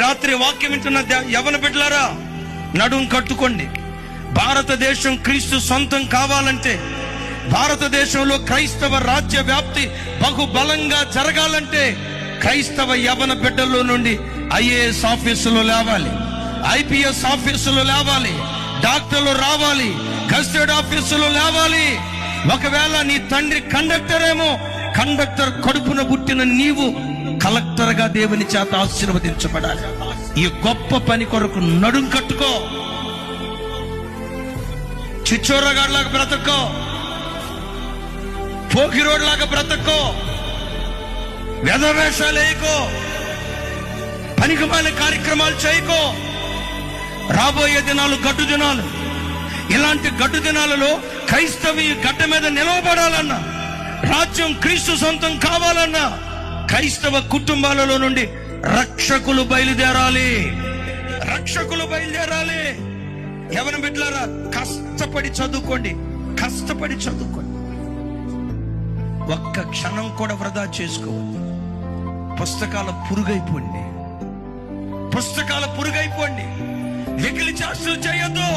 రాత్రి వాక్యం వింటున్న యవన బిడ్డలారా, నడుం కట్టుకోండి. భారతదేశం క్రీస్తు సొంతం కావాలంటే, భారతదేశంలో క్రైస్తవ రాజ్య వ్యాప్తి బహుబలంగా జరగాలంటే క్రైస్తవ యవన బిడ్డల్లో నుండి ఐఏఎస్ ఆఫీసులు లేవాలి, ఐపీఎస్ ఆఫీసులు లేవాలి, డాక్టర్లు రావాలి, గెజిటెడ్ ఆఫీసులు లేవాలి. ఒకవేళ నీ తండ్రి కండక్టర్ ఏమో, కండక్టర్ కడుపున పుట్టిన నీవు కలెక్టర్ గా దేవుని చేత ఆశీర్వదించబడాలి. ఈ గొప్ప పని కొరకు నడుం కట్టుకో. చిచ్చోరగాడిలాగా బ్రతకో, పోకిరోడ్లాగా బ్రతకో, వ్యధవేషాలు వేయకో, పనికిమాలిన కార్యక్రమాలు చేయకో. రాబోయే దినాలు గడ్డు దినాలు. ఇలాంటి గడ్డు దినాలలో క్రైస్తవి గడ్డ మీద నిలవబడాలన్నా, రాజ్యం క్రీస్తు సొంతం కావాలన్నా క్రైస్తవ కుటుంబాలలో నుండి రక్షకులు బయలుదేరాలి, రక్షకులు బయలుదేరాలి. యవన బిడ్డలారా, కష్టపడి చదువుకోండి, కష్టపడి చదువుకోండి. ఒక్క క్షణం కూడా వృధా చేసుకోవద్దు. పుస్తకాల పురుగైపోండి, పుస్తకాల పురుగైపోండి. వెకిలి చేష్టలు చేయొద్దు.